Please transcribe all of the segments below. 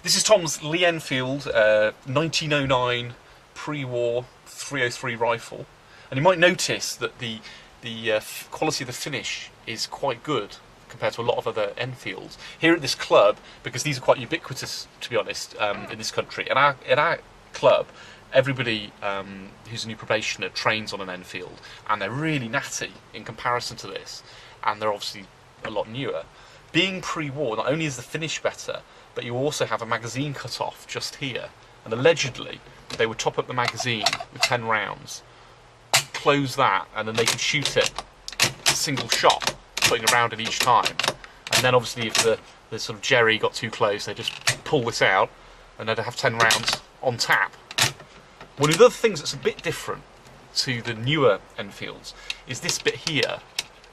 This is Tom's Lee Enfield 1909 pre-war 303 rifle, and you might notice that the quality of the finish is quite good compared to a lot of other Enfields. Here at this club, because these are quite ubiquitous, to be honest, in this country, and in our club, everybody who's a new probationer trains on an Enfield, and they're really natty in comparison to this, and they're obviously a lot newer. Being pre-war, not only is the finish better, but you also have a magazine cut off just here, and allegedly they would top up the magazine with 10 rounds, close that, and then they could shoot it single shot, putting a round in each time. And then obviously if the sort of jerry got too close, they just pull this out, and they'd have 10 rounds on tap. One of the other things that's a bit different to the newer Enfields is this bit here,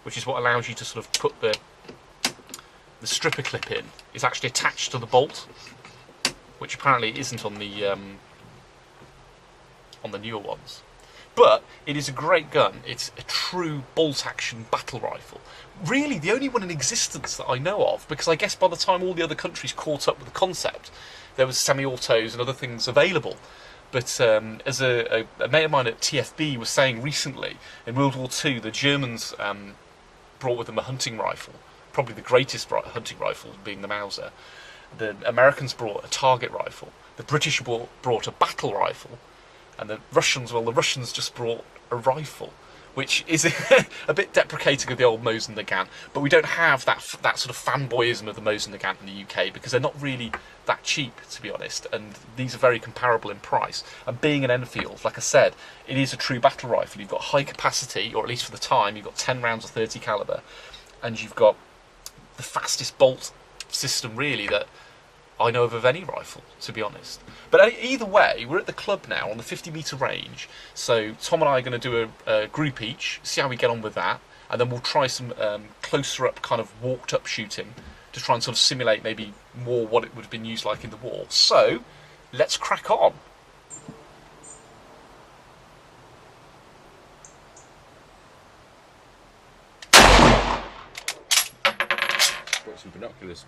which is what allows you to sort of put the stripper clip in, is actually attached to the bolt, which apparently isn't on the newer ones. But it is a great gun. It's a true bolt-action battle rifle. Really, the only one in existence that I know of, because I guess by the time all the other countries caught up with the concept, there was semi-autos and other things available. But as a mate of mine at TFB was saying recently, in World War II, the Germans brought with them a hunting rifle, probably the greatest hunting rifle being the Mauser. The Americans brought a target rifle. The British brought a battle rifle. And the Russians, well, the Russians just brought a rifle, which is a bit deprecating of the old Mosin Nagant. But we don't have that sort of fanboyism of the Mosin Nagant in the UK, because they're not really that cheap, to be honest. And these are very comparable in price. And being an Enfield, like I said, it is a true battle rifle. You've got high capacity, or at least for the time, you've got 10 rounds of 30 caliber, and you've got the fastest bolt system, really, that I know of any rifle, to be honest. But either way, we're at the club now on the 50-metre range, so Tom and I are going to do a group each, see how we get on with that, and then we'll try some closer up kind of walked up shooting to try and sort of simulate maybe more what it would have been used like in the war. So, let's crack on. Got some binoculars.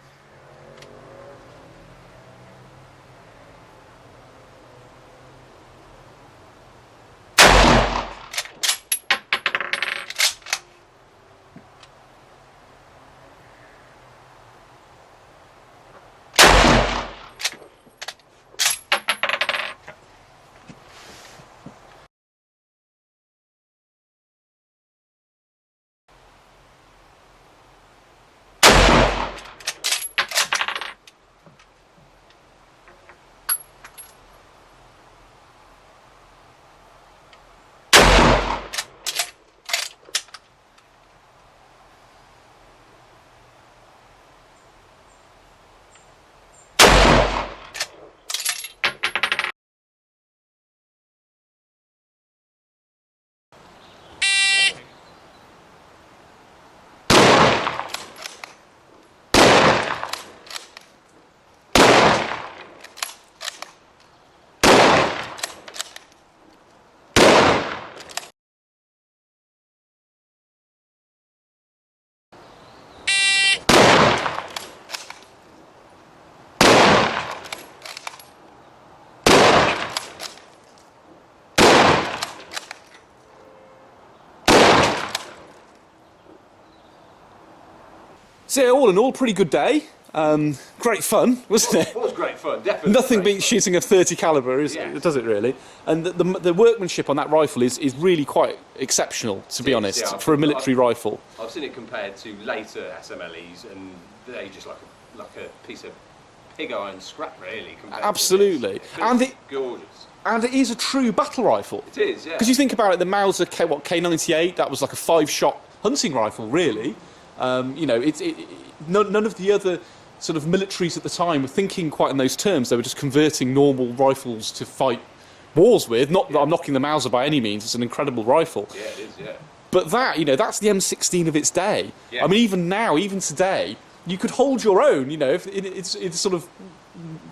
So all in all, pretty good day. Great fun, wasn't it? It was great fun, definitely. Nothing beats shooting a 30 caliber, does it really? And the workmanship on that rifle is really quite exceptional, to be honest, yeah, for a military rifle. I've seen it compared to later SMLEs, and they're just like a piece of pig iron scrap, really. Absolutely, and it gorgeous. And it is a true battle rifle. It is, yeah. Because you think about it, the Mauser K98, that was like a 5-shot hunting rifle, really. You know, none of the other sort of militaries at the time were thinking quite in those terms. They were just converting normal rifles to fight wars with. Not that I'm knocking the Mauser by any means. It's an incredible rifle. Yeah, it is, yeah. But that, you know, that's the M16 of its day. Yeah. I mean, even now, even today, you could hold your own, you know, if it's sort of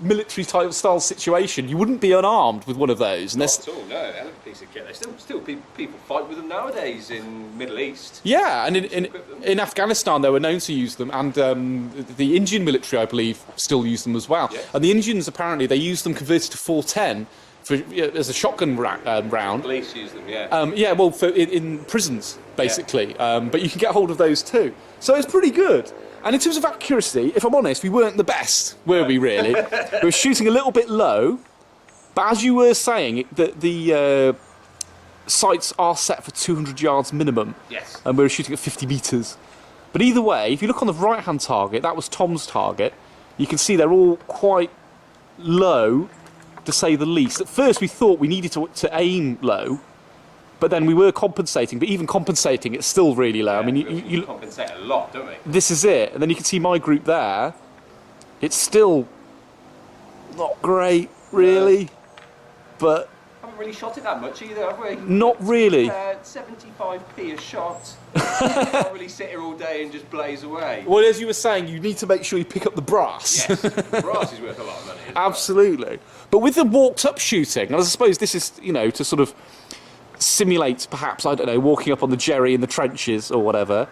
military type style situation, you wouldn't be unarmed with one of those. Not at all, no. piece of kit. They still people fight with them nowadays in Middle East. Yeah, and in Afghanistan they were known to use them, and the Indian military, I believe, still use them as well. Yes. And the Indians, apparently, they use them converted to 410 as a shotgun round. Police use them, yeah. Yeah, well, in prisons, basically. But you can get hold of those too. So it's pretty good. And in terms of accuracy, if I'm honest, we weren't the best, were we really? We were shooting a little bit low, but as you were saying, the sights are set for 200 yards minimum. Yes. And we were shooting at 50 metres. But either way, if you look on the right-hand target, that was Tom's target, you can see they're all quite low, to say the least. At first we thought we needed to aim low, but then we were compensating, but even compensating, it's still really low. Yeah, I mean, you compensate a lot, don't we? this is it. And then you can see my group there. It's still not great, really, but Haven't really shot it that much either, have we? not really. 75p a shot. You can't really sit here all day and just blaze away. Well, as you were saying, you need to make sure you pick up the brass. Yes, brass is worth a lot of money. Absolutely. But with the walked-up shooting, and I suppose this is, to sort of simulate, perhaps, I don't know, walking up on the Jerry in the trenches or whatever,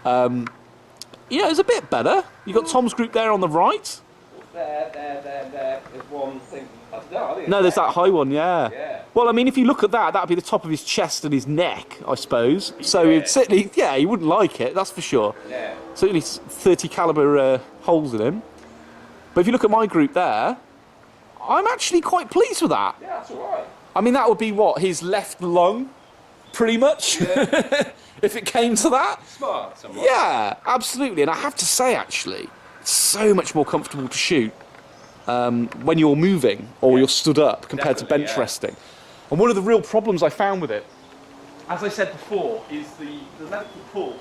it's a bit better. You've got Tom's group there on the right. There. There's one thing. No, there's that high one, yeah. Yeah. Well, I mean, if you look at that, that'd be the top of his chest and his neck, I suppose. So it'd certainly, he wouldn't like it, that's for sure. Yeah. Certainly 30 caliber holes in him. But if you look at my group there, I'm actually quite pleased with that. Yeah, that's alright. I mean, that would be what, his left lung, pretty much, if it came to that. Smart, somewhat. Yeah, absolutely. And I have to say, actually, it's so much more comfortable to shoot when you're moving or you're stood up compared to bench resting. And one of the real problems I found with it, as I said before, is the length of pull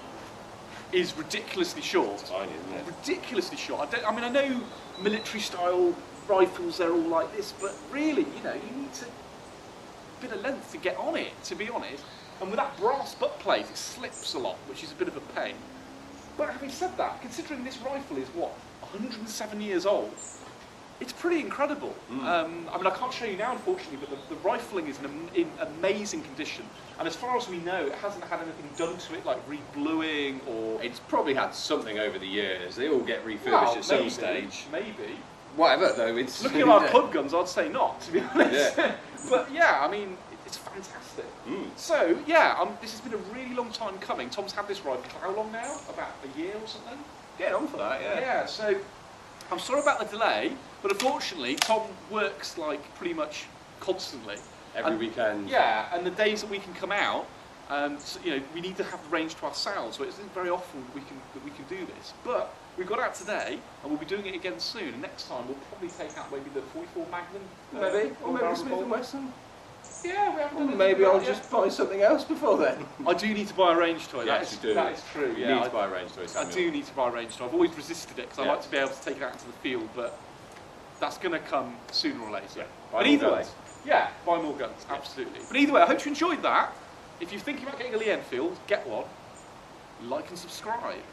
is ridiculously short. Tiny, isn't it? Ridiculously short. I know military-style rifles, they're all like this, but really, you need a bit of length to get on it, to be honest. And with that brass butt plate, it slips a lot, which is a bit of a pain. But having said that, considering this rifle is, 107 years old, it's pretty incredible. I can't show you now, unfortunately, but the rifling is in amazing condition. And as far as we know, it hasn't had anything done to it, like re-bluing or... It's probably had something over the years. They all get refurbished at some stage. Maybe. Whatever, though, it's... Looking at our club guns, I'd say not, to be honest. Yeah. But yeah, it's fantastic. So, this has been a really long time coming. Tom's had this rifle for how long now? About a year or something? Get on for that, yeah. Yeah, so I'm sorry about the delay, but unfortunately, Tom works pretty much constantly. Every weekend. Yeah, and the days that we can come out, we need to have the range to ourselves, so it isn't very often that we can do this. But we got out today, and we'll be doing it again soon. And next time, we'll probably take out maybe the 44 Magnum. Maybe. Or maybe barrel Smith revolver. & Wesson. Yeah, we haven't done it. Maybe I'll yet. just buy something else before then. I do need to buy a range toy. Yes, you do. That is true. You Yeah, need to buy a range toy. I do need to buy a range toy. I've always resisted it because I like to be able to take it out into the field, but that's going to come sooner or later. Yeah. But either way, buy more guns, absolutely. But either way, I hope you enjoyed that. If you're thinking about getting a Lee Enfield, get one. Like and subscribe.